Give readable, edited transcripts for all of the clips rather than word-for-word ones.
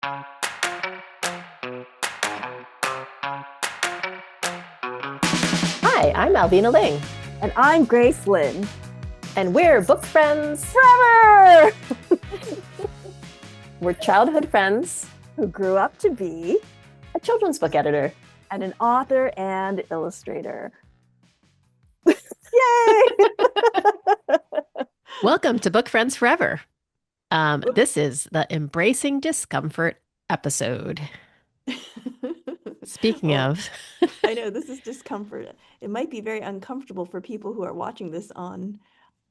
Hi, I'm Alvina Ling. And I'm Grace Lin. And we're book friends forever! We're childhood friends who grew up to be a children's book editor and an author and illustrator. Yay! Welcome to Book Friends Forever. This is the Embracing Discomfort episode. Speaking of. I know, this is discomfort. It might be very uncomfortable for people who are watching this on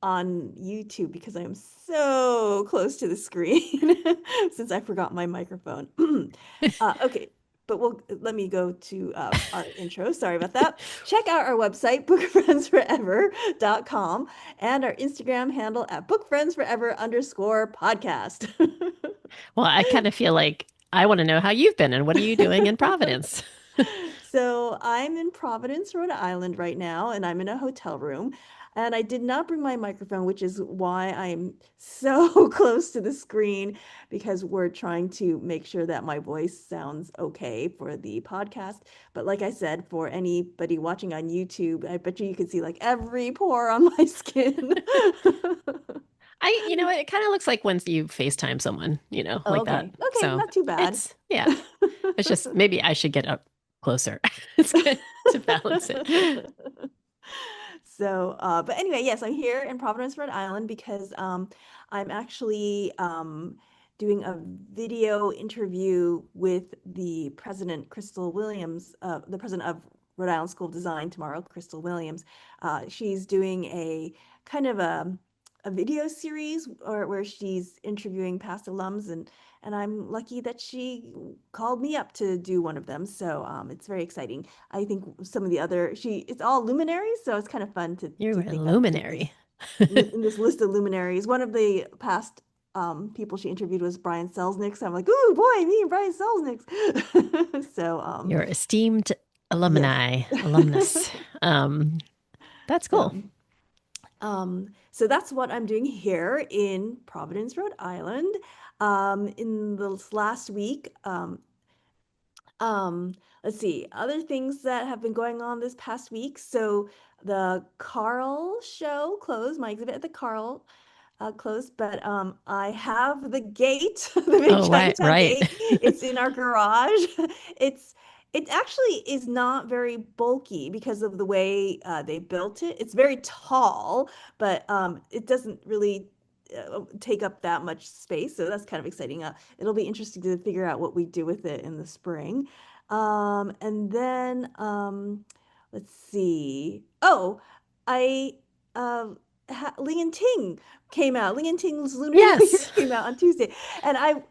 YouTube because I am so close to the screen since I forgot my microphone. Okay, but let me go to our intro. Sorry about that. Check out our website, bookfriendsforever.com, and our Instagram handle at bookfriendsforever_podcast. Well, I kind of feel like I want to know how you've been and what are you doing in Providence? So I'm in Providence, Rhode Island right now, and I'm in a hotel room. And I did not bring my microphone, which is why I'm so close to the screen, because we're trying to make sure that my voice sounds okay for the podcast. But like I said, for anybody watching on YouTube, I bet you can see like every pore on my skin. It kind of looks like when you FaceTime someone, like that. Okay, So not too bad. It's just maybe I should get up closer. It's good to balance it. So, but anyway, yes, I'm here in Providence, Rhode Island because I'm actually doing a video interview with the president, Crystal Williams, the president of Rhode Island School of Design tomorrow, Crystal Williams. She's doing a kind of a video series where she's interviewing past alums, and I'm lucky that she called me up to do one of them. So it's very exciting. I think some of the other it's all luminaries, so it's kind of fun to You're a think luminary. in this list of luminaries. One of the past people she interviewed was Brian Selznick. So I'm like, ooh, boy, me and Brian Selznick. So your esteemed alumnus. That's cool. So that's what I'm doing here in Providence, Rhode Island. In the last week, let's see, other things that have been going on this past week. So the Carl show closed, my exhibit at the Carl closed, but I have the gate, the big Chinatown gate. It's in our garage. It actually is not very bulky because of the way they built it. It's very tall, but it doesn't really take up that much space. So that's kind of exciting. It'll be interesting to figure out what we do with it in the spring. And then let's see. Oh, I Ling and Ting came out. Ling and Ting's Lunar New Year came out on Tuesday, and I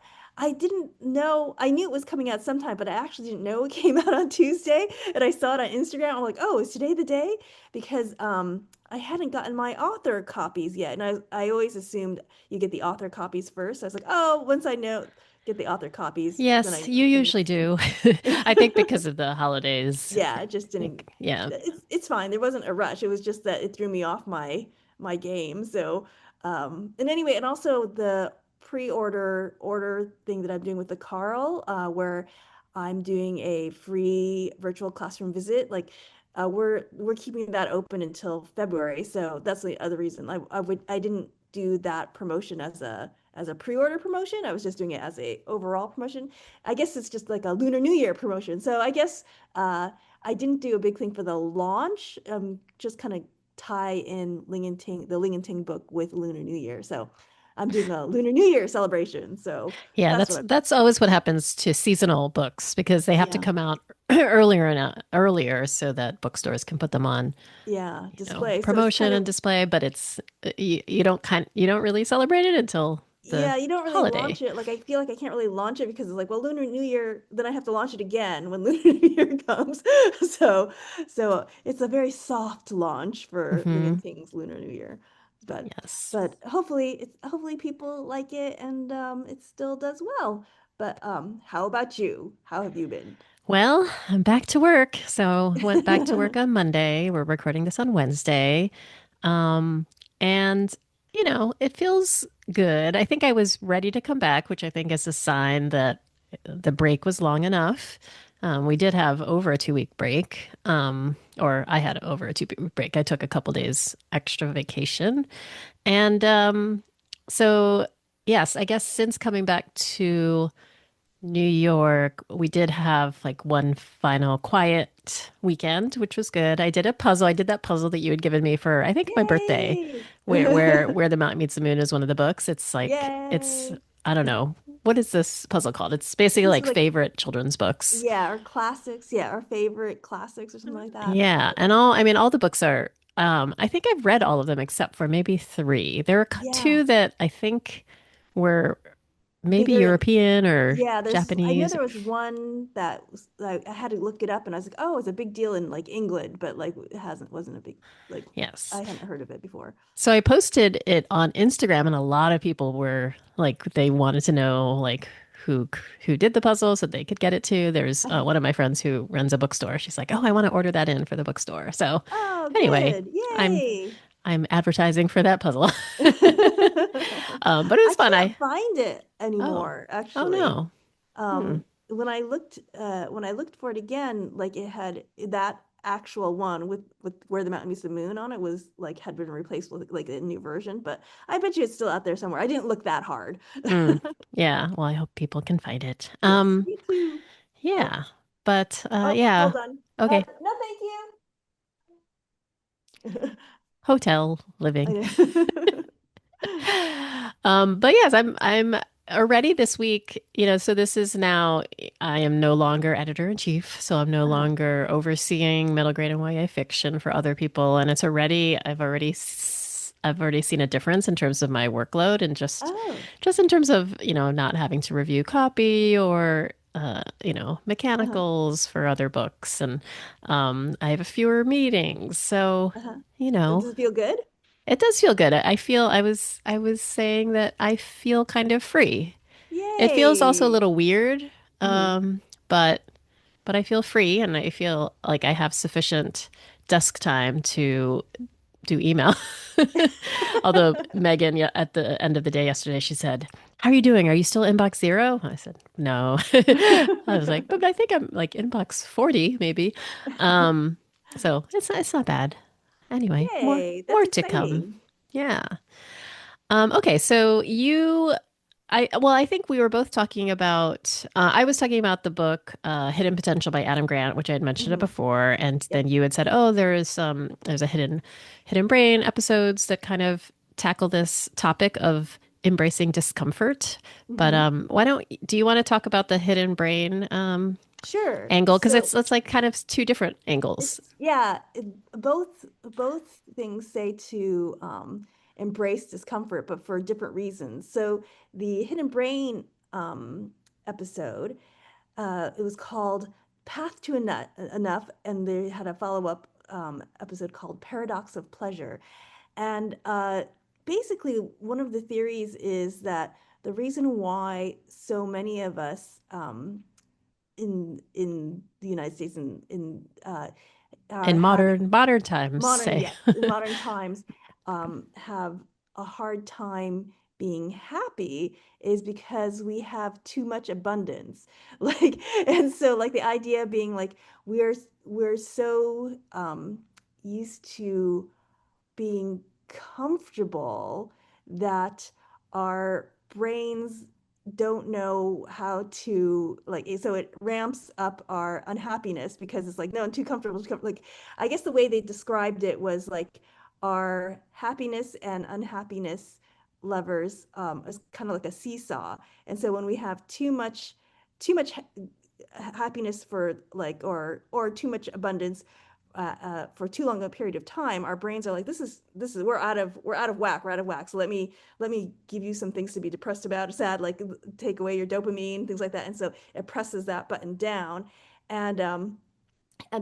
didn't know. I knew it was coming out sometime, but I actually didn't know it came out on Tuesday. And I saw it on Instagram. I'm like, oh, is today the day? Because I hadn't gotten my author copies yet, and I always assumed you get the author copies first. I was like, oh, once I know. Get the author copies. Yes, you usually do. I think because of the holidays. Yeah, it just didn't. Yeah, it's fine. There wasn't a rush. It was just that it threw me off my game. So, and anyway, and also the order thing that I'm doing with the Carl, where I'm doing a free virtual classroom visit. Like, we're keeping that open until February. So that's the other reason I didn't do that promotion as a pre-order promotion. I was just doing it as a overall promotion. I guess it's just like a Lunar New Year promotion. So I guess I didn't do a big thing for the launch. Just kind of tie in the Ling and Ting book with Lunar New Year. So I'm doing a Lunar New Year celebration. So yeah, that's always what happens to seasonal books because they have to come out earlier so that bookstores can put them on. Display promotion and display. But it's you don't really celebrate it until you don't really holiday. launch it. Like I feel like I can't really launch it because it's like, well, Lunar New Year, then I have to launch it again when Lunar New Year comes. So it's a very soft launch for Ling and Ting's Lunar New Year. But hopefully people like it and it still does well. But how about you? How have you been? Well, I'm back to work. So went back to work on Monday. We're recording this on Wednesday. And it feels good. I think I was ready to come back, which I think is a sign that the break was long enough. We did have over a 2 week break, or I had over a 2 week break. I took a couple days extra vacation. And so, yes, I guess since coming back to New York, we did have like one final quiet weekend, which was good. I did a puzzle. I did that puzzle that you had given me for, I think, my birthday, Yay! where the mountain meets the moon is one of the books. It's like it's Yay! I don't know. What is this puzzle called? It's basically This is like like, favorite children's books. yeah, our classics. Yeah, our favorite classics or something like that. Yeah, and I mean all the books are I think I've read all of them except for maybe three. There are Yeah. two that I think were maybe Bigger. European or Yeah, I know Japanese. there was one that was like I had to look it up and I was like, oh, it's a big deal in like England, but like it wasn't a big like Yes. I hadn't heard of it before. So I posted it on Instagram and a lot of people were like they wanted to know like who who did the puzzle so they could get it too. There's Uh-huh. one of my friends who runs a bookstore. She's like, "Oh, I want to order that in for the bookstore." So Oh, anyway, good. I'm Yay. I'm advertising for that puzzle. But it I was fun. can't I find it Oh. anymore, Oh actually. no. Hmm. When I looked for it again, like it had that actual one with where the mountain meets the moon on it was like had been replaced with like a new version, but I bet you it's still out there somewhere. I didn't look that hard. Mm. Yeah, well, I hope people can find it. Yes, me too. Oh, Yeah. But oh, yeah. hold on. Okay. No, thank you. Hotel I living. know. But yes, I'm already this week, so this is now I am no longer editor in chief, so I'm no Uh-huh. longer overseeing middle grade and YA fiction for other people, and I've already seen a difference in terms of my workload and Oh, just in terms of, not having to review copy or uh-huh. mechanicals for other books and I have fewer meetings. So, Uh-huh. you know, Does it feel good? it does feel good. I feel I was saying that I feel kind of free. It feels also a Yay. little weird, Hmm. but I feel free and I feel like I have sufficient desk time to do email. Although Megan, yeah, at the end of the day yesterday, she said, "How are you doing? Are you still inbox zero?" I said, "No." I was like, "But I think I'm like inbox 40, maybe." Um, so it's not bad. Anyway, Yay, that's more to come. exciting. Yeah. Okay, so I think we were both talking about, I was talking about the book, Hidden Potential by Adam Grant, which I had mentioned it Hmm. before. And then Yep. you had said, oh, there's a hidden brain episodes that kind of tackle this topic of embracing discomfort. But, Hmm. do you want to talk about the hidden brain, Sure. angle? Cause So it's like kind of two different angles. yeah, both things say to embrace discomfort, but for different reasons. So the hidden brain episode, it was called Path to Enough, and they had a follow-up episode called Paradox of Pleasure. And basically, one of the theories is that the reason why so many of us in the United States are In having modern times, modern, say. yes, in modern times, have a hard time being happy is because we have too much abundance. Like, and so like the idea being like we're so used to being comfortable that our brains don't know how to like so it ramps up our unhappiness because it's like no I'm too comfortable, like I guess the way they described it was like our happiness and unhappiness levers is kind of like a seesaw, and so when we have too much happiness for like or too much abundance for too long a period of time, our brains are like, this is we're out of whack, we're out of whack. So let me give you some things to be depressed about, sad, like take away your dopamine, things like that. And so it presses that button down, and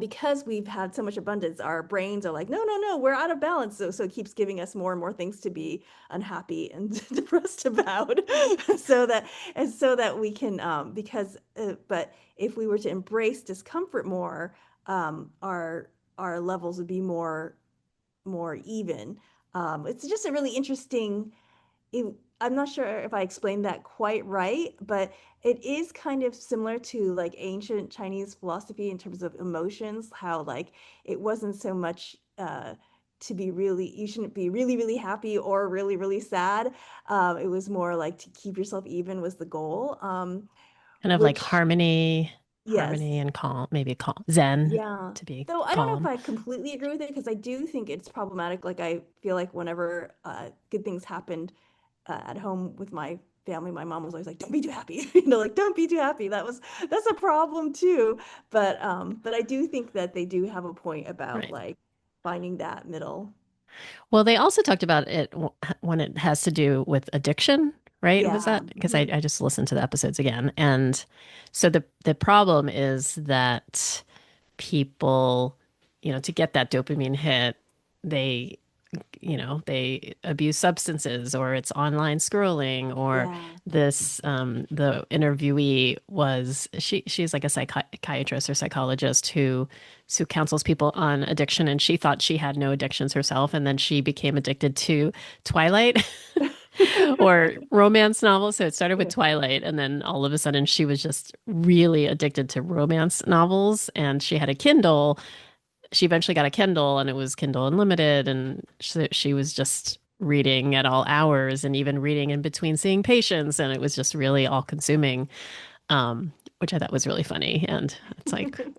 because we've had so much abundance, our brains are like, no, no, no, we're out of balance. So it keeps giving us more and more things to be unhappy and depressed about, so that we can but if we were to embrace discomfort more, our levels would be more even. It's just a really interesting. I'm not sure if I explained that quite right, but it is kind of similar to like ancient Chinese philosophy in terms of emotions, how like it wasn't so much to be really, you shouldn't be really, really happy or really, really sad. It was more like to keep yourself even was the goal. Kind of like Which, harmony, yes, harmony and calm, maybe calm, Zen yeah. to be Though I don't know if calm. I completely agree with it because I do think it's problematic. Like I feel like whenever good things happened at home with my family, my mom was always like, "Don't be too happy," like "Don't be too happy." That's a problem too. But I do think that they do have a point about Right. like finding that middle. Well, they also talked about it when it has to do with addiction, right? Was Yeah. that because Mhm. I just listened to the episodes again. And so the problem is that people, to get that dopamine hit, they they abuse substances or it's online scrolling or Yeah. this the interviewee was she's like a psychiatrist or psychologist who counsels people on addiction, and she thought she had no addictions herself, and then she became addicted to Twilight or romance novels. So it started with Twilight, and then all of a sudden she was just really addicted to romance novels, and she had a Kindle. She eventually got a Kindle, and it was Kindle Unlimited, and she was just reading at all hours and even reading in between seeing patients, and it was just really all consuming, which I thought was really funny. And it's like, because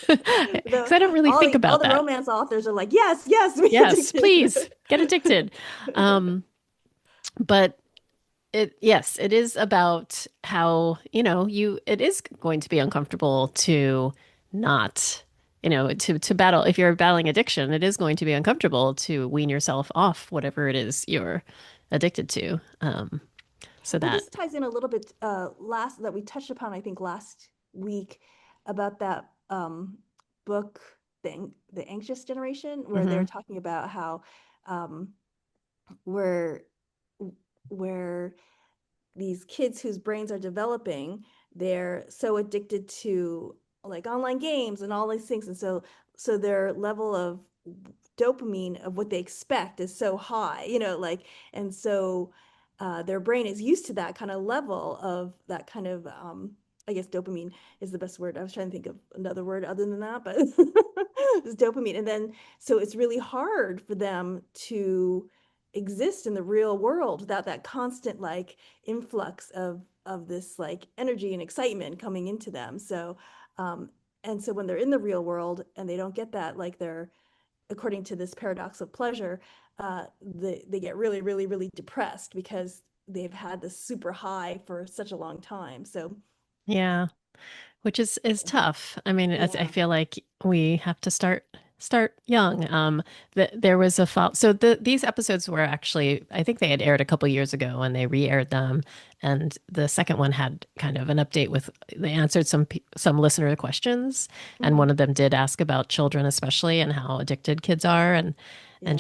The I don't really think all about the that. romance authors are like, "Yes, yes, be Yes, addicted." please get addicted. Um, but yes, it is about how, it is going to be uncomfortable to not, to battle. If you're battling addiction, it is going to be uncomfortable to wean yourself off whatever it is you're addicted to. So Well, that, this ties in a little bit last that we touched upon, I think, last week about that book thing, The Anxious Generation, where they're mhm. talking about how um, we're where these kids whose brains are developing, they're so addicted to like online games and all these things. And so their level of dopamine of what they expect is so high, like, and so their brain is used to that kind of level of that kind of, I guess dopamine is the best word. I was trying to think of another word other than that, but it's dopamine. And then, so it's really hard for them to exist in the real world without that constant like influx of this like energy and excitement coming into them. So and so when they're in the real world and they don't get that, like they're, according to this paradox of pleasure, they get really, really, really depressed because they've had this super high for such a long time. So Yeah. Which is tough. I mean, I yeah. feel like we have to start young. There was so these episodes were actually, I think they had aired a couple years ago, and they re-aired them. And the second one had kind of an update with they answered some listener questions, and Mhm. one of them did ask about children especially and how addicted kids are, and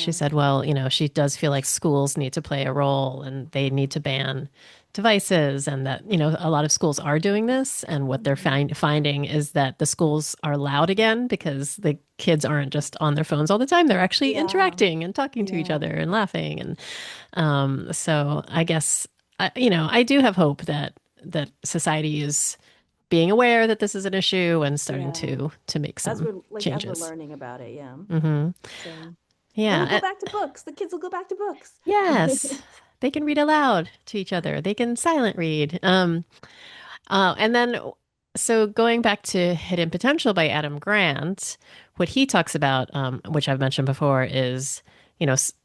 she Yeah. said, well, she does feel like schools need to play a role and they need to ban devices, and that a lot of schools are doing this, and what they're Mhm. finding is that the schools are loud again because the kids aren't just on their phones all the time, they're actually Yeah. interacting and talking to each Yeah. other and laughing, and so I guess I do have hope that society is being aware that this is an issue and starting Yeah. to make some As we're changes. learning about it, yeah. Hmm. So, and we'll Yeah. go back to books. The kids will go back to books. Yes, they can read aloud to each other, they can silent read. And then, so going back to Hidden Potential by Adam Grant, what he talks about, which I've mentioned before, is,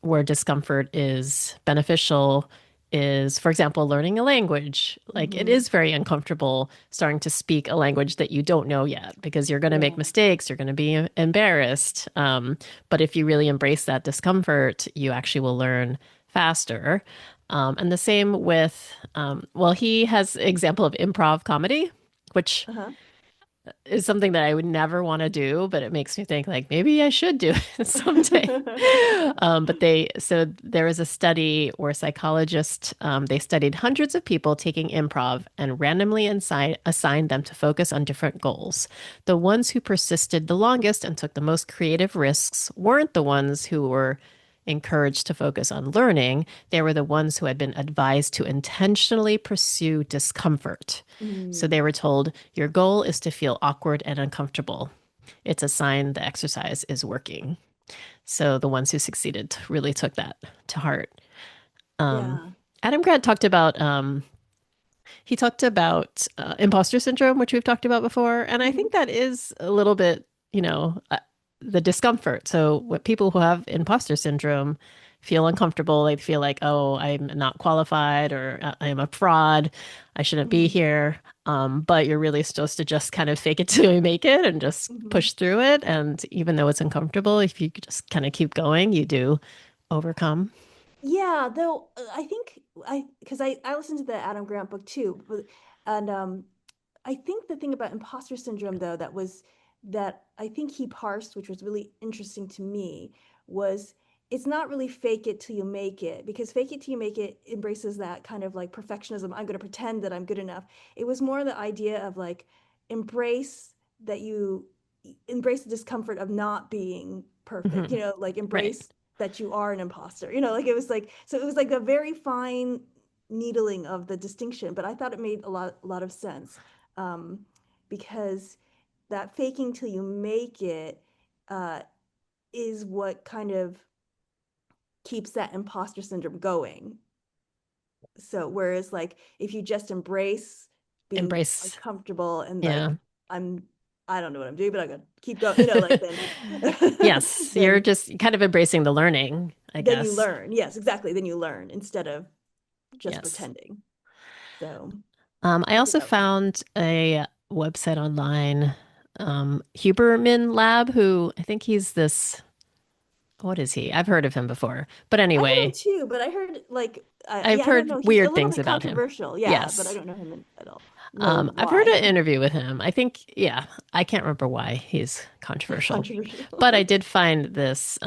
where discomfort is beneficial, is, for example, learning a language. Like it Hmm. is very uncomfortable starting to speak a language that you don't know yet because you're going to make Yeah. mistakes, you're going to be embarrassed. But if you really embrace that discomfort, you actually will learn faster. And the same with, well, he has an example of improv comedy, which Uh-huh. is something that I would never want to do, but it makes me think like maybe I should do it someday. But so there was a study where psychologists, they studied hundreds of people taking improv and randomly assigned them to focus on different goals. The ones who persisted the longest and took the most creative risks weren't the ones who were encouraged to focus on learning, they were the ones who had been advised to intentionally pursue discomfort. So they Mm. were told, your goal is to feel awkward and uncomfortable. It's a sign the exercise is working. So the ones who succeeded really took that to heart. Yeah. Adam Grant talked about he talked about imposter syndrome, which we've talked about before, and I think Hmm. that is a little bit, the discomfort. So, what people who have imposter syndrome feel uncomfortable, they feel like, oh, I'm not qualified, or I am a fraud, I shouldn't be Hmm. here. But you're really supposed to just kind of fake it till you make it and just Hmm. push through it. And even though it's uncomfortable, if you just kind of keep going, you do overcome. Yeah, though I think because I listened to the Adam Grant book too, and I think the thing about imposter syndrome though that I think he parsed, which was really interesting to me, was it's not really fake it till you make it, because fake it till you make it embraces that kind of like perfectionism. I'm going to pretend that I'm good enough. It was more the idea of like embrace that you embrace the discomfort of not being perfect, Hmm. like Right. embrace that you are an imposter, like it was like, so it was like a very fine needling of the distinction, but I thought it made a lot of sense, um, because that faking till you make it uh, is what kind of keeps that imposter syndrome going. So whereas like if you just embrace being Embrace. uncomfortable and Yeah. like I'm I don't know what I'm doing, but I'm gonna keep going, like then Yes, you're then just kind of embracing the learning, I then you guess. learn. Yes, exactly. Then you learn instead of just Yes. pretending. So I I thought also that was interesting. found a website online, Huberman Lab, who I think he's this, what is he? I've heard of him before. But I heard him anyway, too, but I heard like I've yeah, I don't know. heard He's a weird little things bit about him. controversial, yeah, but I Yes. don't know him at all. Know I've heard why. an interview with him. I think, yeah, I can't remember why he's controversial. Controversial. But I did find this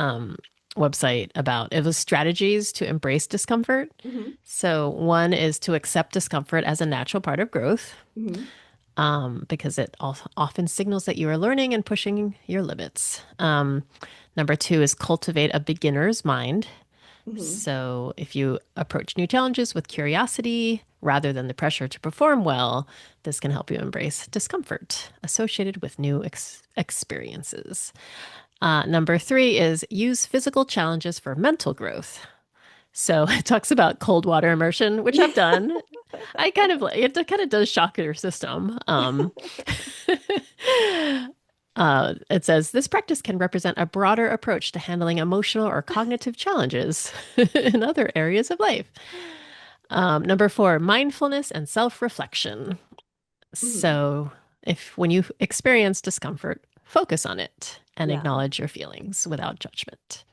website about it was strategies to embrace discomfort. Hmm. So one is to accept discomfort as a natural part of growth, Hmm. because it often signals that you are learning and pushing your limits. Number two is cultivate a beginner's mind. Hmm. So if you approach new challenges with curiosity rather than the pressure to perform well, this can help you embrace discomfort associated with new experiences. Number three is use physical challenges for mental growth. So it talks about cold water immersion, which I've done. I kind of like it. Kind of does shock your system. It says this practice can represent a broader approach to handling emotional or cognitive challenges in other areas of life. Number four, mindfulness and self-reflection. Hmm. So, if when you experience discomfort, focus on it and Yeah. acknowledge your feelings without judgment.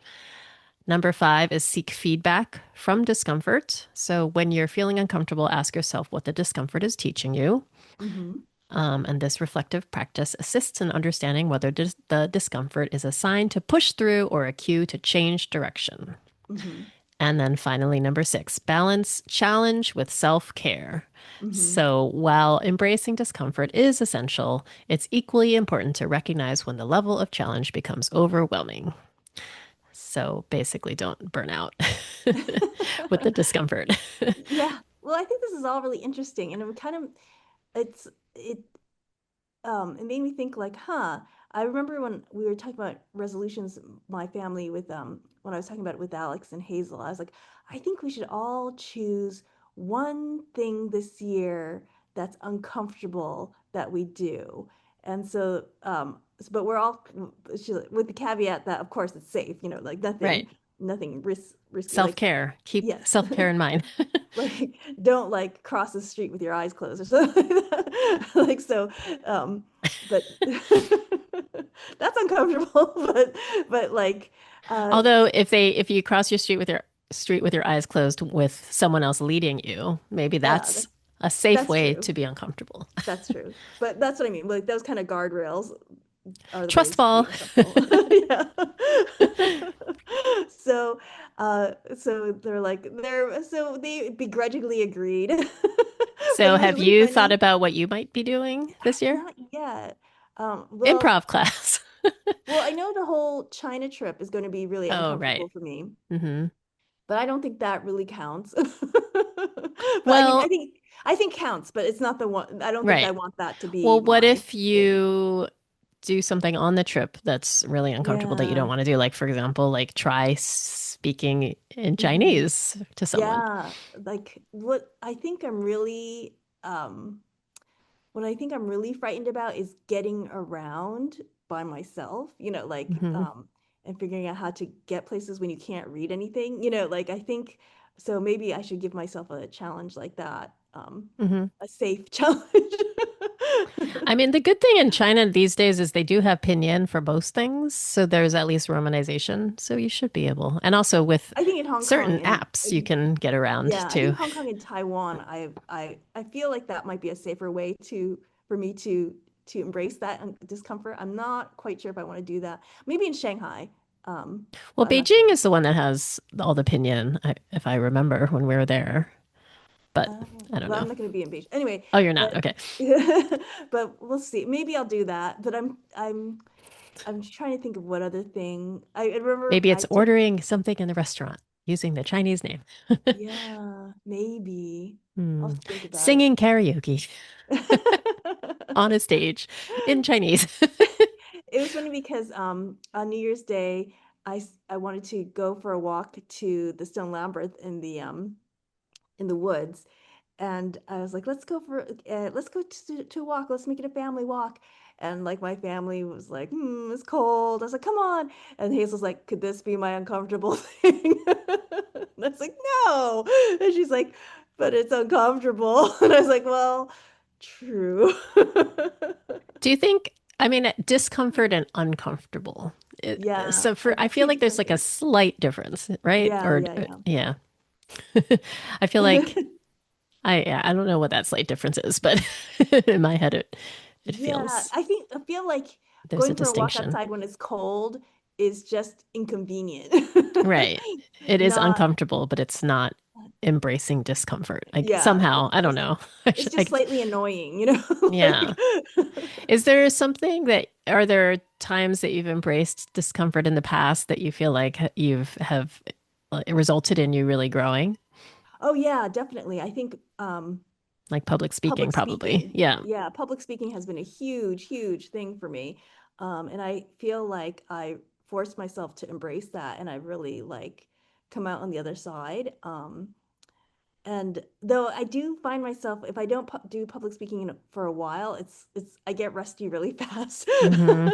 Number five is seek feedback from discomfort. So, when you're feeling uncomfortable, ask yourself what the discomfort is teaching you. Hmm. And this reflective practice assists in understanding whether the discomfort is a sign to push through or a cue to change direction. Hmm. And then finally, number six, balance challenge with self care. Hmm. So while embracing discomfort is essential, it's equally important to recognize when the level of challenge becomes overwhelming. So basically, don't burn out with the discomfort. Yeah. Well, I think this is all really interesting, and it's it it made me think like, I remember when we were talking about resolutions, my family with when I was talking about it with Alex and Hazel, I was like, I think we should all choose one thing this year that's uncomfortable that we do. And so but we're all with the caveat that of course it's safe, like Right. nothing risky, Self like care. Keep yes. self care in mind. Like don't like cross the street with your eyes closed or something like that. Like so but that's uncomfortable, but like Although if you cross your street with your eyes closed with someone else leading you, maybe yeah, that's a safe that's way true. to be uncomfortable. That's true. But that's what I mean, like those kind of guardrails are the Trust ways to be fall. uncomfortable. Yeah. So so they begrudgingly agreed. But So it was have really you thought funny. about what you might be doing this year? Not yet. Well, Improv class. Well, I know the whole China trip is going to be really Oh, right. uncomfortable for me, Hmm. but I don't think that really counts. But I mean, Well, I think counts, but it's not the one. I don't think I right. want that to be Well, what my if thing. you do something on the trip that's really uncomfortable that you don't Yeah. want to do? Like, for example, like try speaking in Hmm. Chinese to someone. Yeah. Like what I think I'm really what I think I'm really frightened about is getting around by myself, Hmm. and figuring out how to get places when you can't read anything, like I think so maybe I should give myself a challenge like that, Hmm. a safe challenge. I mean, the good thing in China these days is they do have pinyin for most things, so there's at least romanization, so you should be able. And also with I think in Hong Kong certain apps, you can get around yeah, I too. think Hong Kong and Taiwan, I feel like that might be a safer way to for me to embrace that discomfort. I'm not quite sure if I want to do that. Maybe in Shanghai, Well, but I'm not Beijing sure. is the one that has all the pinyin, if I remember when we were there, but I don't Well, know. I'm not going to be in Beijing anyway, Oh, you're not. but Okay. but we'll see. Maybe I'll do that. But I'm trying to think of what other thing. I remember Maybe I it's took ordering something in the restaurant using the Chinese name. yeah, maybe I'll Hmm. have to think about it. Singing karaoke on a stage in Chinese. It was funny because on New Year's Day, I wanted to go for a walk to the Stone Labyrinth in the woods, and I was like, let's go to a walk. Let's make it a family walk. And like my family was like, it's cold. I was like, come on. And Hazel's like, could this be my uncomfortable thing? And I was like, no. And she's like, but it's uncomfortable. And I was like, well, true. Do you think, I mean, discomfort and uncomfortable? Yeah, So for, I feel two like there's different like a things. slight difference, right? Yeah, Or, yeah, yeah. yeah. I feel like I don't know what that slight difference is, but in my head it Yeah, feels I feel like there's a going for a walk distinction. outside when it's cold is just inconvenient. Right. It is Not, uncomfortable, but it's not embracing discomfort. yeah, Somehow, I don't know. it's I, just slightly annoying, you know? Like yeah. Is there something that are there times that you've embraced discomfort in the past that you feel like you've have it resulted in you really growing? oh yeah, definitely. I think Like public speaking, public probably. speaking. Yeah. Yeah, public speaking has been a huge, huge thing for me. And I feel like I forced myself to embrace that and I really like come out on the other side. And though I do find myself, if I don't do public speaking for a while, it's I get rusty really fast. Hmm.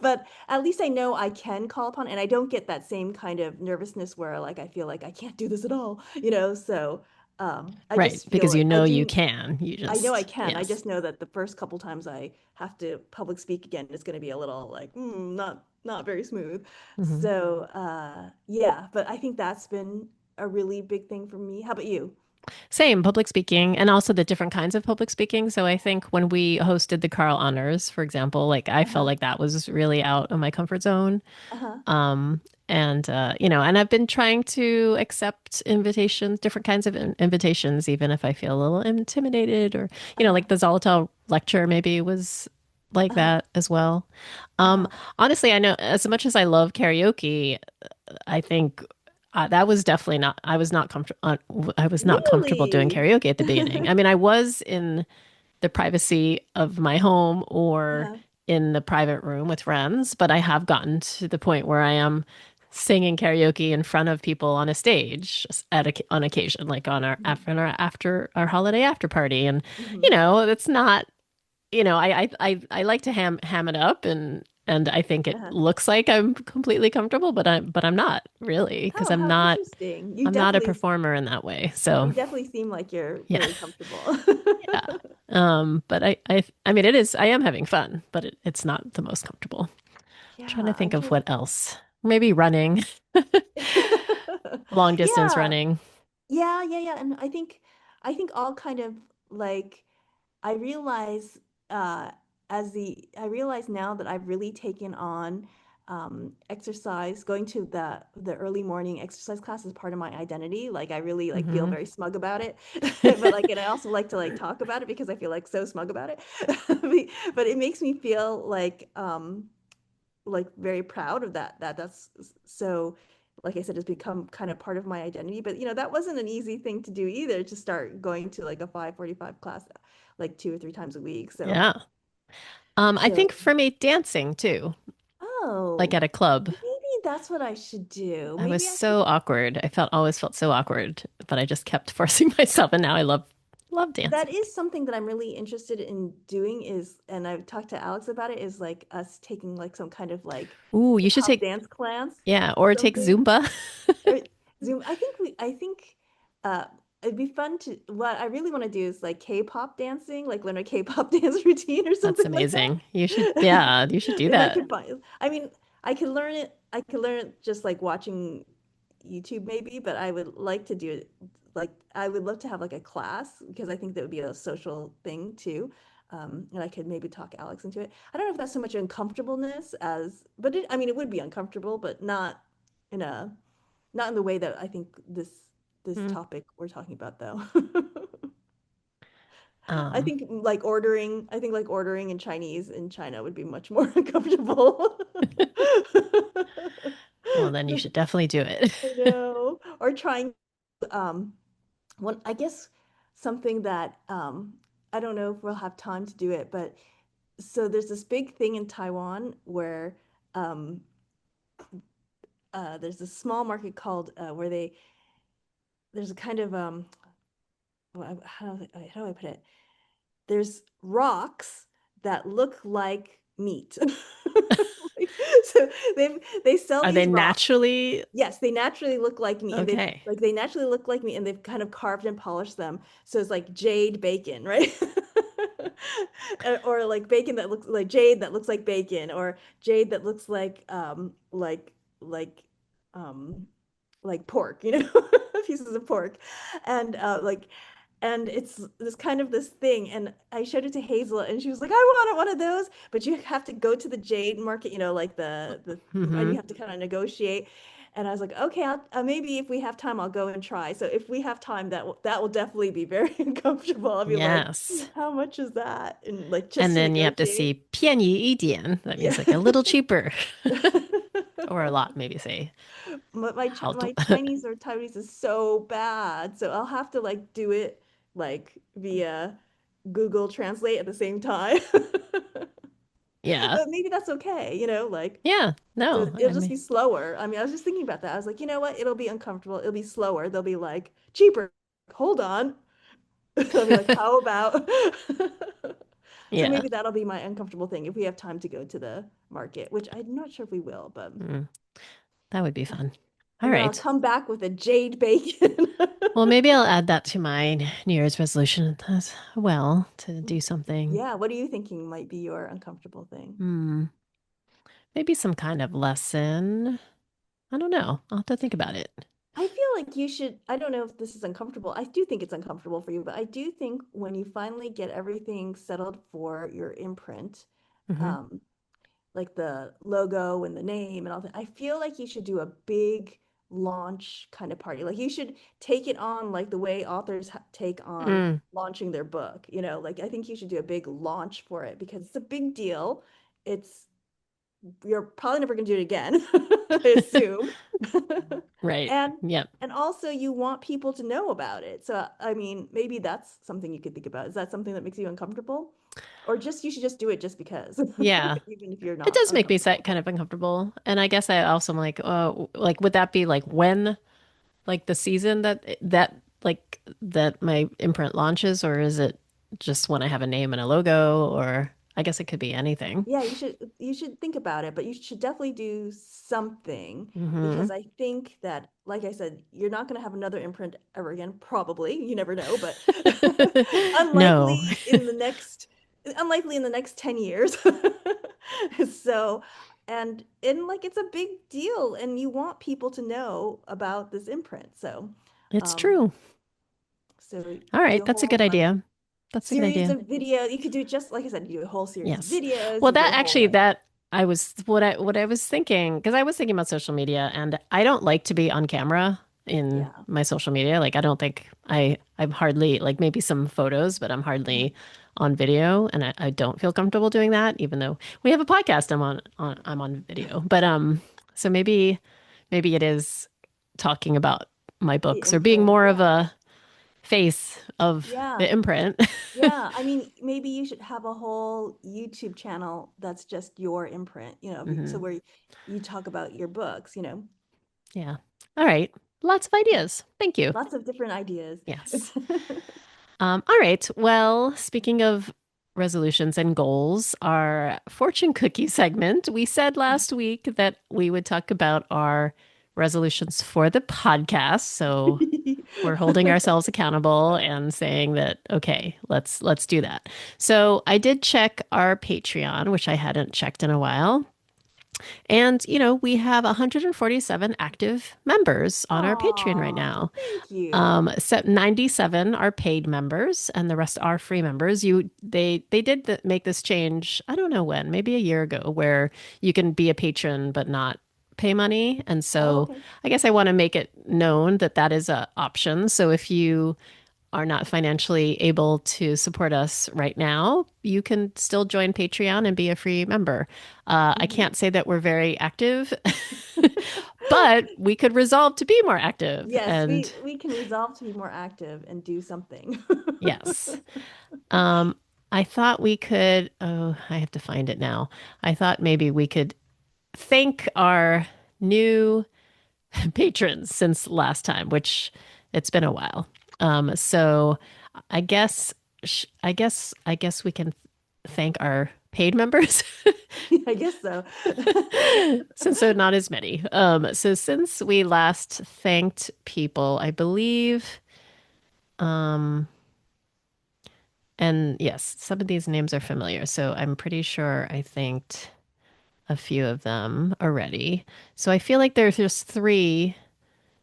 But at least I know I can call upon, and I don't get that same kind of nervousness where like I feel like I can't do this at all, So I Right. just feel Because you like know you can. You I know I just, can. I yes. just know that the first couple times I have to public speak again, it's going to be a little like not very smooth. Hmm. So yeah, but I think that's been a really big thing for me. How about you? Same public speaking and also the different kinds of public speaking. So I think when we hosted the Carl Honors, for example, like I felt Uh-huh. like that was really out of my comfort zone. Uh-huh. And I've been trying to accept invitations, different kinds of invitations, even if I feel a little intimidated or, Uh-huh. like the Zolotel lecture maybe was like Uh-huh. that as well. Um, Uh-huh. Honestly, I know as much as I love karaoke, I think that was definitely not, I was not comfortable doing Really? karaoke at the beginning. I mean, I was in the privacy of my home or Uh-huh. in the private room with friends, but I have gotten to the point where I am singing karaoke in front of people on a stage on occasion, like on after our holiday after party. And Mm-hmm. it's not, I like to ham it up and I think it Uh-huh. looks like I'm completely comfortable, but I'm not really because Oh, how interesting. I'm not a performer in that way. So You definitely seem like you're yeah. very comfortable. Yeah. But I mean, I am having fun, but it's not the most comfortable. I'm trying to Yeah, think I'm of trying what else. Maybe running, to long distance Yeah. running. Yeah, yeah, yeah. And I think all kind of like I realize I realize now that I've really taken on exercise, going to the early morning exercise class is part of my identity. Like I really like feel Hmm. very smug about it. But like and I also like to like talk about it because I feel like so smug about it. But it makes me feel like like very proud of that's so, like I said, it's become kind of part of my identity. But that wasn't an easy thing to do either, to start going to like a 5:45 class like 2 or 3 times a week. So Yeah. I so think for me, dancing too, like oh, at a club. maybe that's what I should do. I was Maybe I should. so awkward. I always felt so awkward, but I just kept forcing myself, and now I love That dancing. is something that I'm really interested in doing, is, and I've talked to Alex about it, is like us taking like some kind of like Ooh, you hip should hop take dance class yeah, or or take something. Zumba. Or Zoom. I think uh it'd be fun to, what I really want to do is like K-pop dancing, like learn a K-pop dance routine or That's something like amazing. You should that. yeah, you should do If I that. could find, I mean, I could learn it just like watching YouTube maybe, but I would like to do it, like I would love to have like a class, because I think that would be a social thing too. And I could maybe talk Alex into it. I don't know if that's so much uncomfortableness as, but I mean, it would be uncomfortable, but in a not in the way that I think this Mm. topic we're talking about though. Um, I think like ordering in Chinese in China would be much more uncomfortable. well, then you should definitely do it. I know. Or trying um one, I guess something that I don't know if we'll have time to do it, but so there's this big thing in Taiwan where um there's a small market called where there's a kind of how do I put it? There's rocks that look like meat. Like, so they sell Are they these rocks. naturally Yes, they naturally look like meat, and okay? they naturally look like meat, and they've kind of carved and polished them. So it's like jade bacon, right? Or like bacon that looks like jade that looks like bacon, or jade that looks like um like pork, pieces of pork. And it's this kind of this thing. And I showed it to Hazel, and she was like, I wanted one of those, but you have to go to the jade market, like and Hmm. you have to kind of negotiate. And I was like, okay, maybe if we have time, I'll go and try. So if we have time, that will definitely be very uncomfortable. I'll be like, Yes. how much is that? And like just And to then you have to negotiate. see 便宜一点. That Yeah. means like a little cheaper or a lot, maybe say. But How to, my Chinese or Taiwanese is so bad, so I'll have to like do it like via Google Translate at the same time. yeah. But maybe that's okay, like, Yeah. so No, it'll I just mean, be slower. I mean, I was just thinking about that. I was like, you know what? It'll be uncomfortable. It'll be slower. They'll be like, cheaper. Hold on. I'll be like, how about? So yeah. maybe that'll be my uncomfortable thing if we have time to go to the market, which I'm not sure if we will, but Mm, that would be fun. All and then I'll right. come back with a jade bacon. Well, maybe I'll add that to my New Year's resolution as well to do something. Yeah, what are you thinking might be your uncomfortable thing? Hmm. Maybe some kind of lesson. I don't know. I'll have to think about it. I feel like you should, I don't know if this is uncomfortable. I do think it's uncomfortable for you, but I do think when you finally get everything settled for your imprint, Hmm. um, like the logo and the name and all that, I feel like you should do a big launch kind of party. Like you should take it on like the way authors take on Mm. launching their book, like I think you should do a big launch for it because it's a big deal. It's You're probably never going to do it again, I assume. Right. And Yep. also you want people to know about it. So I mean, maybe that's something you could think about. Is that something that makes you uncomfortable? Or just you should just do it just because, Yeah. even if you're It not does make me uncomfortable. kind of uncomfortable. And I guess I also am like, would that be like when, like the season that my imprint launches, or is it just when I have a name and a logo, or I guess it could be anything. Yeah, you should think about it, but you should definitely do something, Hmm. because I think that, like I said, you're not going to have another imprint ever again, probably. You never know, but No. unlikely in the next unlikely in the next 10 years. So, and like it's a big deal, and you want people to know about this imprint. It's Um true. so All do right, a that's a whole good idea. That's a good series idea. of video. You could do, just like I said, you do a whole series of Yes. videos, Well, you do that a whole actually like, that I was what I was thinking because I was thinking about social media and I don't like to be on camera in yeah. my social media. Like I don't think I'm hardly like maybe some photos, but I'm hardly on video, and I don't feel comfortable doing that, even though we have a podcast. I'm on video, but so maybe it is talking about my The books or being imprint. more of Yeah. a face of Yeah. the imprint. Yeah. I mean, maybe you should have a whole YouTube channel that's just your imprint, so Hmm. where you talk about your books, Yeah. All right. Lots of ideas. Thank you. lots of different ideas. Yes. All right. Well, speaking of resolutions and goals, our fortune cookie segment, we said last week that we would talk about our resolutions for the podcast. So we're holding ourselves accountable and saying that, okay, let's do that. So I did check our Patreon, which I hadn't checked in a while. And, we have 147 active members on our Patreon right Aw, now. thank you. So 97 are paid members and the rest are free members. They did make this change, I don't know when, maybe a year ago, where you can be a patron but not pay money. And Oh, so okay. I guess I want to make it known that that is a option. So if you are not financially able to support us right now, you can still join Patreon and be a free member. I Mhm. can't say that we're very active, but we could resolve to be more active. Yes, And we can resolve to be more active and do something. yes, um, I thought we could. Oh, I have to find it now. I thought maybe we could thank our new patrons since last time, which it's been a while. So I guess, I guess we can thank our paid members I guess so. since there are not as many. So since we last thanked people, I believe, um, and yes, some of these names are familiar. So I'm pretty sure I thanked a few of them already. So I feel like there's just three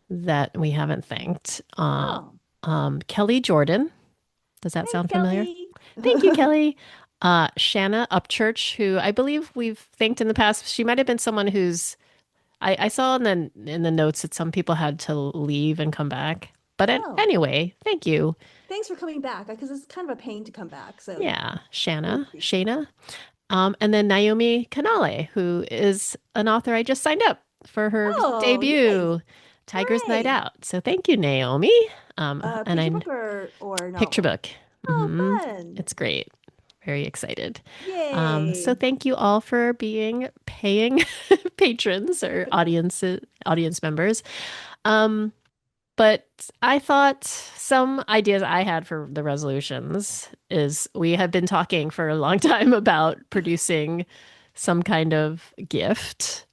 that we haven't thanked. Oh, Kelly Jordan. Does that thanks, sound familiar? Kelly. Thank you, Kelly. Shanna Upchurch, who I believe we've thanked in the past. She might have been someone who's I saw in the notes that some people had to leave and come back. But Oh, anyway, thank you. thanks for coming back because it's kind of a pain to come back. So Yeah, we Shanna, appreciate it. Shayna. And then Naomi Canale, who is an author I just signed up for her Oh, nice. debut, Tiger's Night Hooray. Out. So thank you, Naomi. And Picture I book or picture novel? book. Oh, Hmm. fun. It's great. Very excited. So Yay. thank you all for being paying patrons or audience members. Um, but I thought some ideas I had for the resolutions is we have been talking for a long time about producing some kind of gift,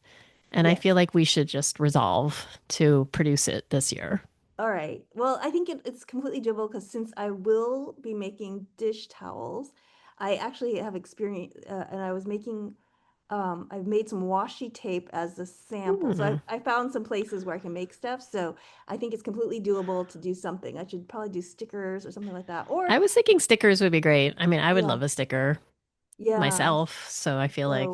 and I Yes. feel like we should just resolve to produce it this year. All right. Well, I think it's completely doable because since I will be making dish towels, I actually have experience, and I've made some washi tape as a sample. So Hmm. I found some places where I can make stuff. So I think it's completely doable to do something. I should probably do stickers or something like that. Or I was thinking stickers would be great. I mean, I would yeah, love a sticker yeah. myself, so I feel like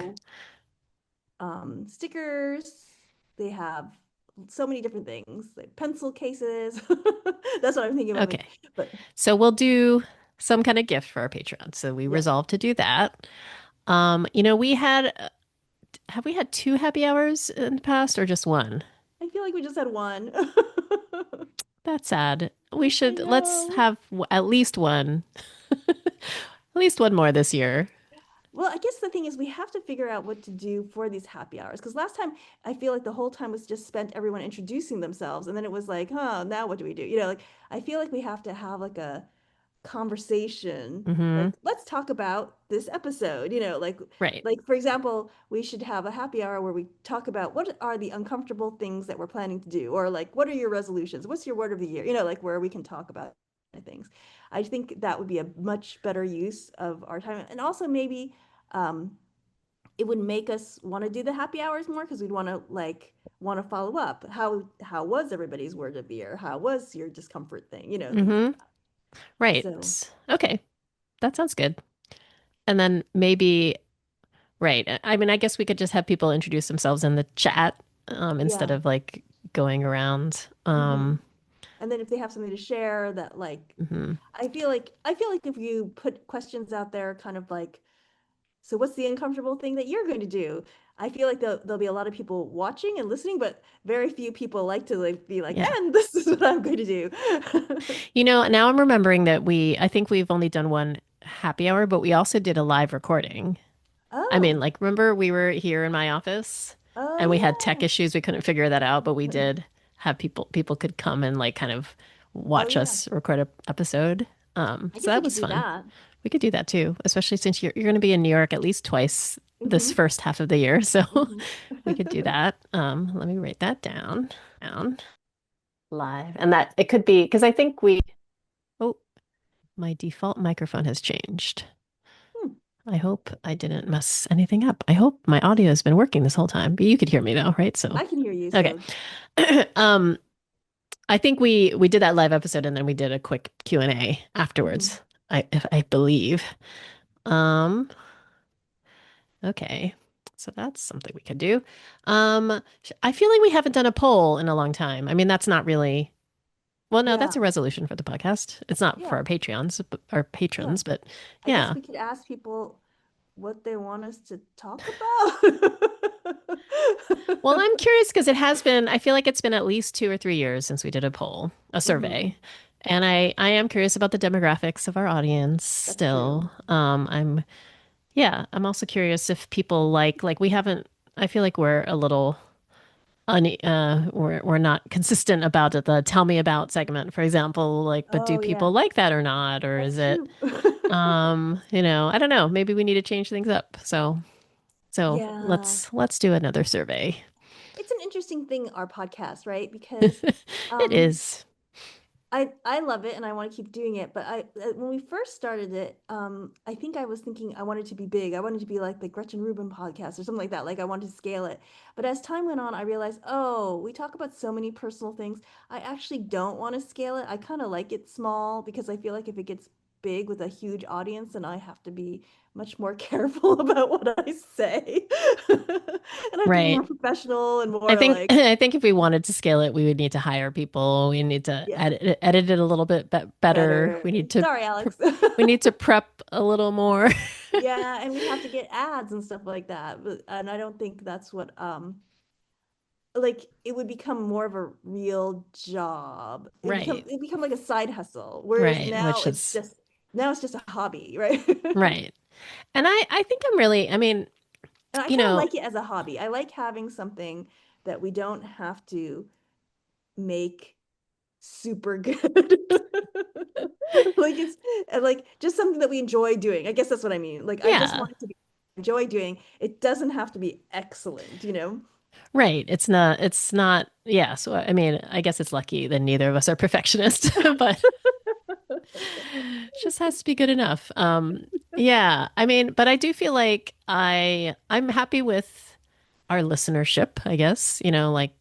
So stickers, they have so many different things, like pencil cases. That's what I'm thinking about making. okay. But So we'll do some kind of gift for our Patreon. So we yes, resolved to do that. We had have we had two happy hours in the past or just one? I feel like we just had one. That's sad. We I should let's know. have at least one, at least one more this year. Well, I guess the thing is we have to figure out what to do for these happy hours. Because last time I feel like the whole time was just spent everyone introducing themselves, and then it was like, huh, now what do we do? Like I feel like we have to have like a conversation. Mm-hmm. Like, let's talk about this episode. Right. Like for example, we should have a happy hour where we talk about what are the uncomfortable things that we're planning to do, or like what are your resolutions? What's your word of the year? Like where we can talk about things. I think that would be a much better use of our time, and also maybe um, it would make us want to do the happy hours more because we'd want to follow up. How was everybody's word of the year? How was your discomfort thing? Things like Mm-hmm. that. So Right. Okay. That sounds good. And then maybe, right. I mean, I guess we could just have people introduce themselves in the chat, instead yeah. of like going around. Hmm. And then if they have something to share that like Hmm. I feel like if you put questions out there kind of like, so what's the uncomfortable thing that you're going to do? I feel like there'll be a lot of people watching and listening, but very few people like to like be like, Yeah. and this is what I'm going to do. Now I'm remembering that I think we've only done one happy hour, but we also did a live recording. I mean, Oh, like, remember we were here in my office and we had tech oh issues. We couldn't figure that out, but we yeah. did have people could come and like kind of Oh watch yeah. us record a episode. I So guess we that could was do fun. that. We could do that too, especially since you're going to be in New York at least twice this Hmm. first half of the year. So Hmm. we could do that. Let me write that down. Down live. And that it could be because I think oh, my default microphone has changed. Hmm. I hope I didn't mess anything up. I hope my audio has been working this whole time. But you could hear me though, right? So, I can hear you, okay. so um, I think we did that live episode and then we did a quick Q&A mhm. afterwards. I believe. Um, okay. So that's something we could do. I feel like we haven't done a poll in a long time. I mean, that's not really, well, no, Yeah, that's a resolution for the podcast. It's not for yeah, our Patreons, our yeah. patrons, but I guess yeah. we could ask people what they want us to talk about. Well, I'm curious because it has been, I feel like it's been at least 2 or 3 years since we did a poll, a Hmm. survey. And I am curious about the demographics of our audience That's true. still. Yeah, I'm also curious if people like we haven't, I feel like we're a little, we're not consistent about it, the tell me about segment, for example, like, but do Oh people yeah, like that or not? Or is that's it, true. I don't know, maybe we need to change things up. So Yeah. let's do another survey. It's an interesting thing, our podcast, right? Because It um is. I love it and I want to keep doing it, but I when we first started it, I think I was thinking I wanted to be big. I wanted to be like the Gretchen Rubin podcast or something like that. Like I wanted to scale it. But as time went on, I realized, oh, we talk about so many personal things. I actually don't want to scale it. I kind of like it small because I feel like if it gets big with a huge audience, then I have to be much more careful about what I say. And I have to be more Right. professional and I more think like, I think if we wanted to scale it, we would need to hire people. We need to yeah, edit it a little bit better. better. Sorry, Alex. We need to prep a little more. Yeah, and we'd have to get ads and stuff like that. And I don't think that's what like it would become more of a real job. Right. It become like a side hustle. Whereas Right. Which is now it's just a hobby, right? right. And I think I'm really, I mean, And I you kind of know, like it as a hobby. I like having something that we don't have to make super good. Like it's like just something that we enjoy doing. I guess that's what I mean. Like I just yeah. want it to be enjoy doing. It doesn't have to be excellent, you know? Right. It's not, yeah. So I mean, I guess it's lucky that neither of us are perfectionists, but it just has to be good enough. Yeah. I mean, but I do feel like I'm happy with our listenership, I guess. Like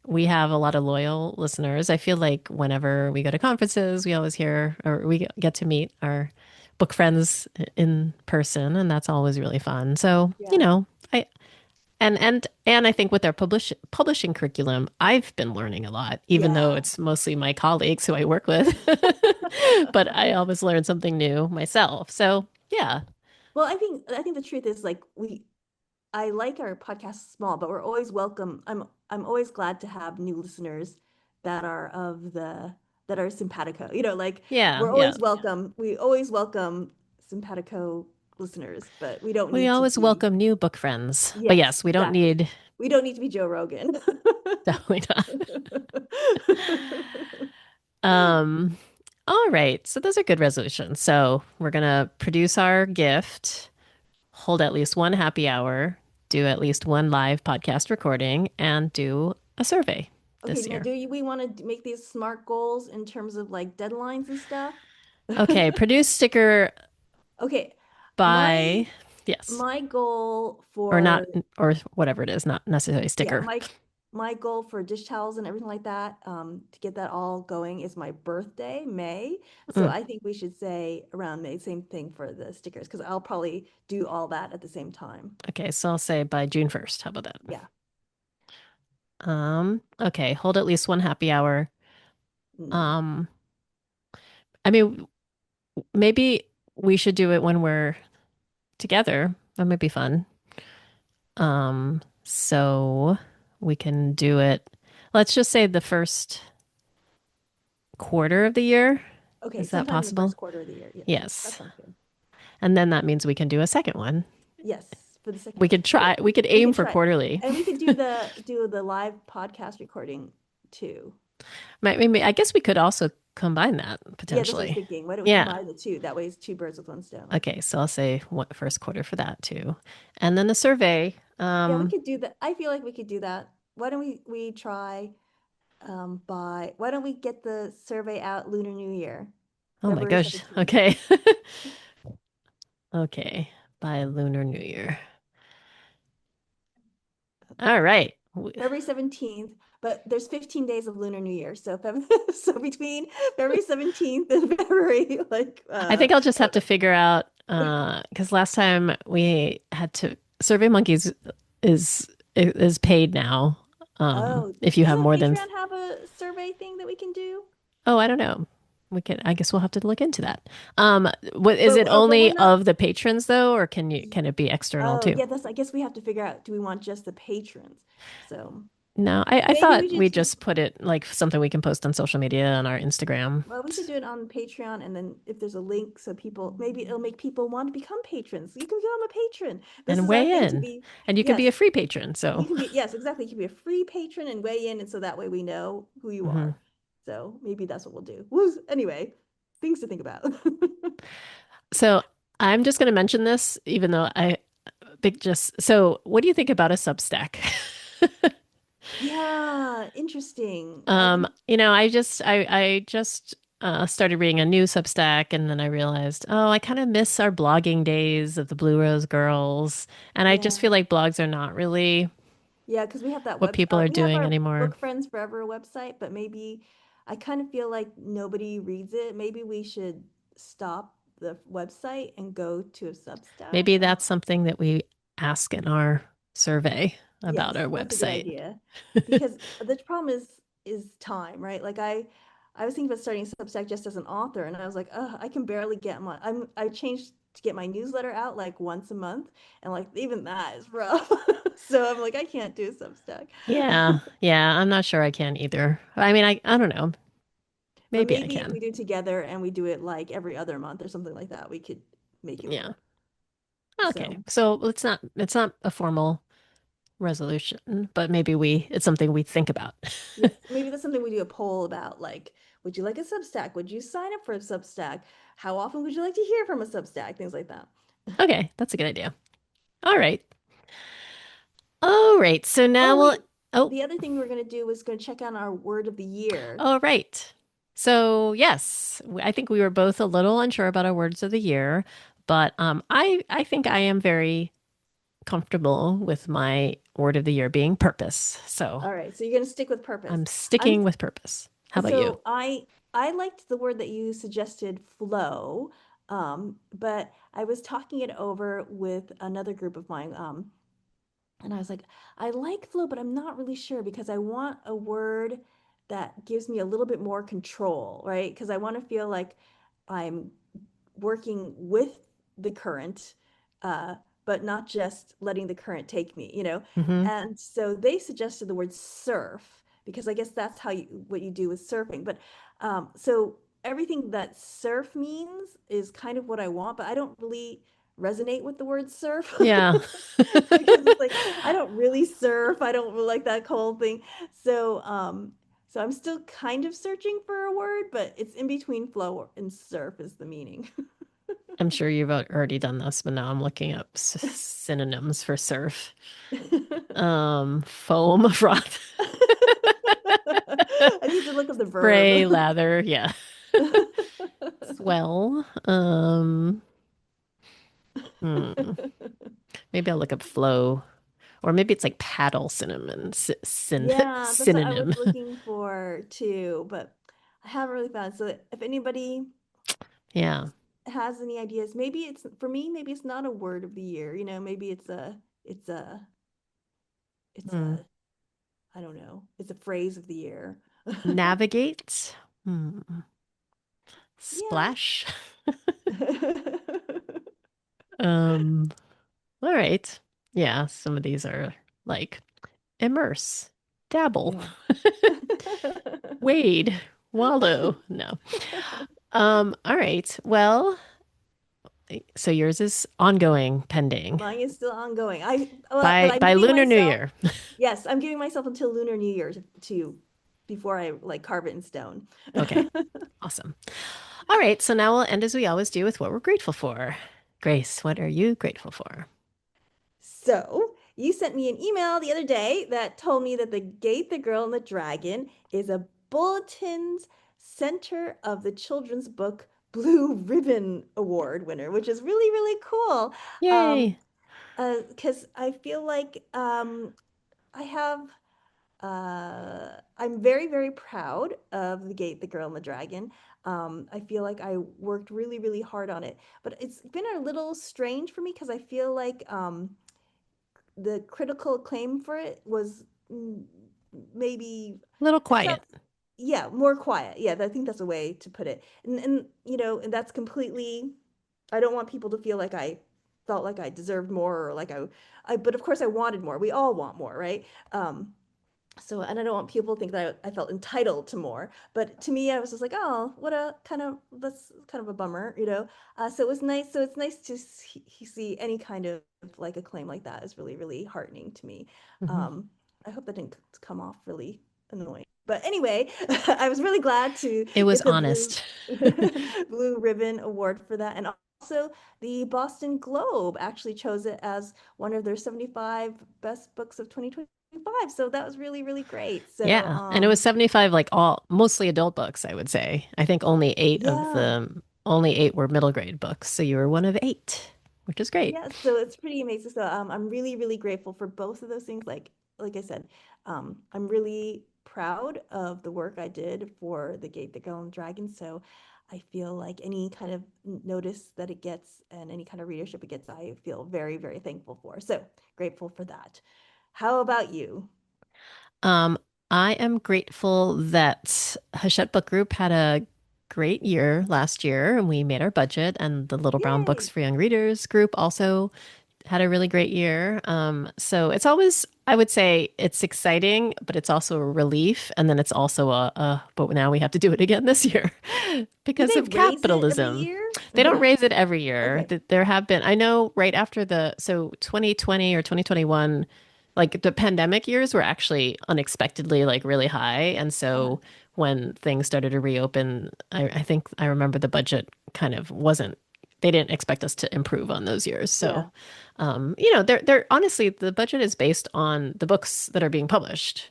we have a lot of loyal listeners. I feel like whenever we go to conferences, we always hear or we get to meet our book friends in person, and that's always really fun. So, Yeah. I and I think with our publishing curriculum, I've been learning a lot, even though Yeah. it's mostly my colleagues who I work with. But I always learn something new myself. So, yeah. Well, I think the truth is like I like our podcast small, but we're always welcome. I'm always glad to have new listeners that are of the that are simpatico. You know, like Yeah, we're yeah. always welcome. We always welcome simpatico listeners, but we don't We need to always be. welcome new book friends. But Yes, yes, we don't exactly. need We don't need to be Joe Rogan. definitely not. Um, all right. So those are good resolutions. So we're gonna produce our gift, hold at least one happy hour, do at least one live podcast recording, and do a survey Okay, this now year. we want to make these SMART goals in terms of like deadlines and stuff? Okay, produce sticker Okay, my by, yes, my goal or not, for or whatever it is, not necessarily yeah, sticker. my goal for dish towels and everything like that, to get that all going is my birthday, May. So Mm. I think we should say around May, same thing for the stickers, because I'll probably do all that at the same time. Okay, so I'll say by June 1st. How about that? Yeah. Okay, hold at least one happy hour. Mm. Um, I mean, maybe we should do it when we're together. That might be fun. So we can do it. Let's just say the first quarter of the year. Okay, Is that sometime in the possible? first quarter of the year. Yes, that Yes. sounds good. And then that means we can do a second one. Yes, for the second We one. could So try, we could we aim could for try, quarterly. and we could do the live podcast recording too. Maybe, I guess we could also combine that Yeah, that's what I was potentially. thinking. Why don't we Yeah. combine the two? That way, it's two birds with one stone. Okay. So I'll say what first quarter for that too. And then the survey. Yeah, we could do that. I feel like we could do that. Why don't we try by why don't we get the survey out Lunar New Year, Oh my February gosh. 17th. Okay. Okay. By Lunar New Year. All right. February 17th, but there's 15 days of Lunar New Year. So so between February 17th and February I think I'll just I have don't to know. figure out because last time we had to Survey Monkeys is paid now. Oh, If you have doesn't more than Patreon have a survey thing that we can do? oh, I don't know. We can I guess we'll have to look into that. What is it But we're only not. of the patrons though, or can it be external Oh, too? yeah, that's I guess we have to figure out, do we want just the patrons? So No, I maybe thought we should we do, just put it like something we can post on social media on our Instagram well, we should do it on Patreon, and then if there's a link so people, maybe it'll make people want to become patrons. You can become a patron. This and is our weigh thing to in. be, And you can be yes, a free patron. So you can be, yes, exactly. You can be a free patron and weigh in, and so that way we know who you mhm. are. So maybe that's what we'll do. Woo, anyway, things to think about. So I'm just going to mention this, even though I big just so what do you think about a Substack? Yeah, interesting. I think, I just started reading a new Substack and then I realized, oh, I kind of miss our blogging days of the Blue Rose Girls. And I just yeah. feel like blogs are not really Yeah, because we have that what web, people are we have doing our anymore. Book Friends Forever website, but maybe I kind of feel like nobody reads it. Maybe we should stop the website and go to a Substack. Maybe that's something that we ask in our survey about Yes, our that's a good website. idea. Because the problem is time, right? Like I was thinking about starting Substack just as an author, and I was like, oh, I can barely get my I changed to get my newsletter out like once a month, and like even that is rough. So I'm like, I can't do Substack. Yeah, yeah, I'm not sure I can either. I mean, I don't know. But Maybe I maybe if can. we do it together and we do it like every other month or something like that, we could make it Yeah. work. Okay. So So it's not a formal resolution, but maybe it's something we think about. yes, maybe that's something we do a poll about. Like, would you like a Substack? Would you sign up for a Substack? How often would you like to hear from a Substack? Things like that. Okay, that's a good idea. All right. All right. So now Oh, we'll wait. oh, The other thing we were going to do was going to check on our word of the year. all right. So yes, I think we were both a little unsure about our words of the year, but I think I am very comfortable with my word of the year being purpose. So All right, so you're going to stick with purpose. I'm I'm sticking with purpose. How about you? so I liked the word that you suggested, flow. But I was talking it over with another group of mine. And I was like, I like flow, but I'm not really sure because I want a word that gives me a little bit more control, right? Because I want to feel like I'm working with the current, uh, but not just letting the current take me, you know? Hmm. And so they suggested the word surf because I guess that's what you do with surfing. But so everything that surf means is kind of what I want, but I don't really resonate with the word surf Yeah. because it's like I don't really surf. I don't really like that whole thing. So so I'm still kind of searching for a word, but it's in between flow and surf is the meaning. I'm sure you've already done this, but now I'm looking up synonyms for surf. Foam, froth, I need to look up the spray, verb. lather, yeah. Swell. Hmm. Maybe I'll look up flow, or maybe it's like paddle cinnamon Yeah, that's what I was synonym. looking for too, but I haven't really found. So if anybody Yeah. has any ideas, maybe it's for me, maybe it's not a word of the year, you know, maybe it's a it's Hmm. a I don't know, it's a phrase of the year. Navigate. Hmm. Yeah. Splash. Um, all right. Yeah, some of these are like immerse, dabble, Yeah. wade, wallow. No. All right. Well, so yours is ongoing, pending Mine is still ongoing. But by I'm by giving Lunar New myself, Year. yes, I'm giving myself until Lunar New Year to before I like carve it in stone. Okay. Awesome. All right. So now we'll end as we always do with what we're grateful for. Grace, what are you grateful for? So, you sent me an email the other day that told me that the Gate, the Girl, and the Dragon is a Bulletin's Center of the Children's Book Blue Ribbon Award winner, which is really, really cool. Um, Yay. because I feel like I have I'm very, very proud of The Gate, the Girl, and the Dragon. I feel like I worked really, really hard on it, but it's been a little strange for me because I feel like the critical acclaim for it was maybe A little I felt quiet. yeah more quiet. Yeah, I think that's a way to put it. And and that's completely. I don't want people to feel like I felt like I deserved more or like I but of course I wanted more. We all want more, right? So and I don't want people to think that I felt entitled to more, but to me I was just like, oh, what a kind of that's kind of a bummer. So it was nice. So it's nice to see any kind of like acclaim like that is really, really heartening to me. Mhm. um I hope that didn't come off really annoying, but anyway, I was really glad to It was get the blue honest. blue ribbon award for that. And also the Boston Globe actually chose it as one of their 75 best books of 2025. So that was really, really great. So, Yeah. And it was 75, like all mostly adult books, I would say. I think yeah, only eight were middle grade books. So you were one of eight, which is great. yeah. So it's pretty amazing. So I'm really, really grateful for both of those things. Like I said, I'm really proud of the work I did for The Gate, the Girl, and Dragon. So I feel like any kind of notice that it gets and any kind of readership it gets, I feel very, very thankful for. So grateful for that. How about you? Um, I am grateful that Hachette Book Group had a great year last year and we made our budget, and the Little Brown Books Yay! for Young Readers group also had a really great year. So it's always, I would say it's exciting, but it's also a relief. And then it's also but now we have to do it again this year Do because they of raise it every capitalism. year? They don't raise it every year. Okay. There have been, I know right after so 2020 or 2021, like the pandemic years were actually unexpectedly like really high. And Uh-huh. so when things started to reopen, I think I remember the budget kind of wasn't, they didn't expect us to improve on those years. So Yeah. they're honestly, the budget is based on the books that are being published.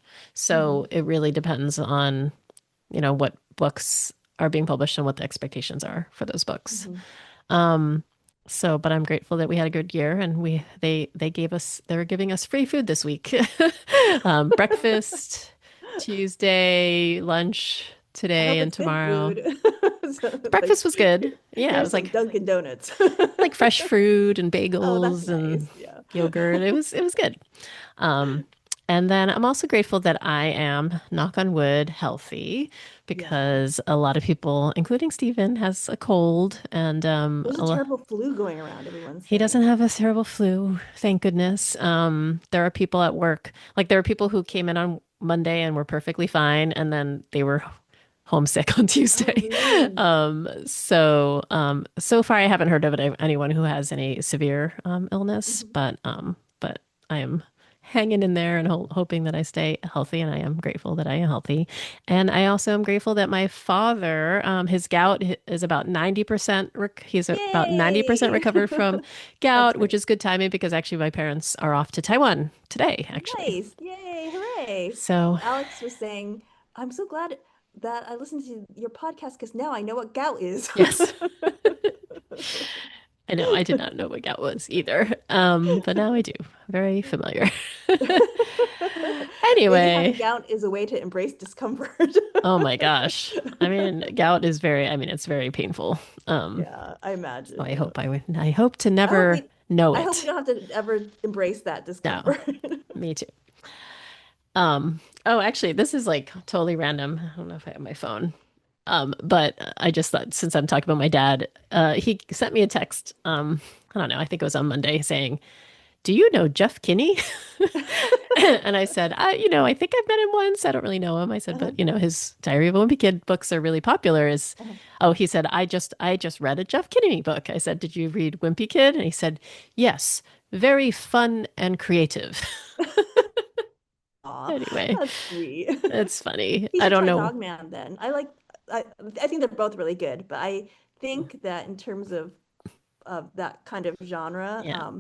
Hmm. So it really depends on, what books are being published and what the expectations are for those books. Hmm. Um, but I'm grateful that we had a good year, and they were giving us free food this week. Breakfast Tuesday, lunch I today hope and it's good tomorrow. food. The Like, breakfast was good. Yeah, it here's was some like Dunkin' Donuts. fresh fruit and Oh, that's bagels and nice. Yeah. yogurt. It was good. Um, and then I'm also grateful that I am, knock on wood, healthy Yeah. because a lot of people, including Stephen, has a cold, and There's a terrible flu going around, everyone's he doesn't saying. have a terrible flu, thank goodness. There are people at work, like there are people who came in on Monday and were perfectly fine, and then they were homesick on Oh, Tuesday. really? So far I haven't heard of anyone who has any severe illness, Mhm. but I am hanging in there and hoping that I stay healthy, and I am grateful that I am healthy. And I also am grateful that my father, his gout is about 90% he's about 90% Yay! recovered from That's gout, which great. is good timing because actually my parents are off to Taiwan today, actually. Nice. Yay. Hooray. So, Alex was saying, I'm so glad that I listened to your podcast because now I know what gout is. yes. I know I did not know what gout was either. But now I do. Very familiar. Maybe having Anyway, gout is a way to embrace discomfort. oh my gosh. I mean, gout is it's very painful. Yeah, I So imagine. I hope to I hope never we know I hope we it. don't have to ever embrace that No, discomfort. me too. Oh, actually, this is like totally random. I don't know if I have my phone. But I just thought, since I'm talking about my dad, he sent me a text. I don't know, I think it was on Monday saying, "Do you know Jeff Kinney?" And I said, I think I've met him once. I don't really know him. I said, but his Diary of a Wimpy Kid books are really popular. Oh, he said, I just read a Jeff Kinney book. I said, did you read Wimpy Kid? And he said, yes, very fun and creative. Aw, Anyway, that's sweet. it's funny. He I should don't try know. Dogman then. I I think they're both really good, but I think that in terms of that kind of genre, Yeah,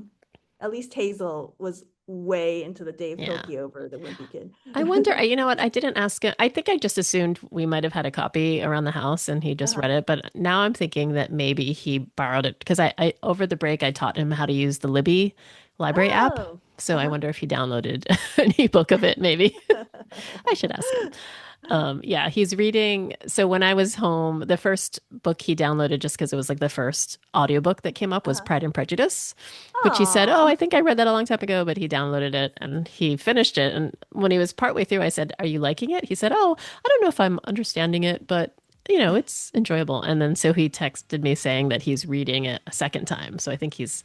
at least Hazel was way into the Dave yeah. Pilkey over the Wimpy Kid. I wonder, you know what? I didn't ask him. I think I just assumed we might have had a copy around the house and he just Uh-huh. read it. But now I'm thinking that maybe he borrowed it because over the break, I taught him how to use the Libby library app. Oh, So I uh-huh. wonder if he downloaded an ebook of it, maybe. I should ask him. Yeah, he's reading. So when I was home, the first book he downloaded, just because it was like the first audiobook that came up, was Uh-huh. Pride and Prejudice, which he said, "Oh, I Aw. think I read that a long time ago," but he downloaded it and he finished it. And when he was partway through, I said, "Are you liking it?" He said, "Oh, I don't know if I'm understanding it, but it's enjoyable." And then so he texted me saying that he's reading it a second time. So I think he's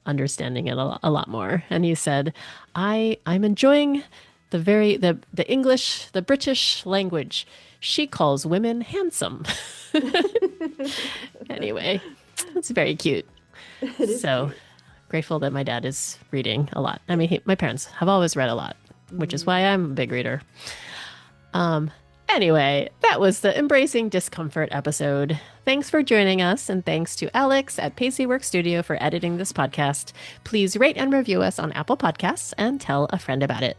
understanding it a lot more. And he said, I'm enjoying the English, the British language. She calls women handsome." Anyway, it's very cute. It is So cute. grateful that my dad is reading a lot. I mean, my parents have always read a lot, which is why Mm. I'm a big reader. Um, anyway, that was the Embracing Discomfort episode. Thanks for joining us, and thanks to Alex at Pacey Work Studio for editing this podcast. Please rate and review us on Apple Podcasts and tell a friend about it.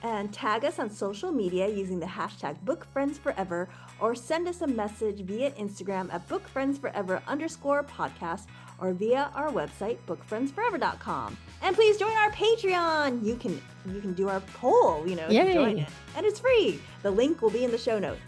And tag us on social media using the hashtag BookFriendsForever or send us a message via Instagram at bookfriendsforever_podcast or via our website bookfriendsforever.com. And please join our Patreon. You can do our poll, to join Yay! it. And it's free. The link will be in the show notes.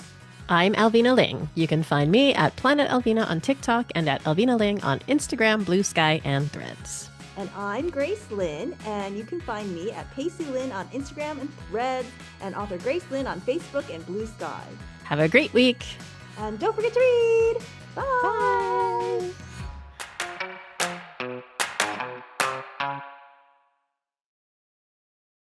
I'm Alvina Ling. You can find me at Planet Alvina on TikTok and at Alvina Ling on Instagram, Blue Sky, and Threads. And I'm Grace Lin, and you can find me at Pacey Lin on Instagram and Threads, and author Grace Lin on Facebook and Blue Sky. Have a great week. And don't forget to read. Bye. Bye.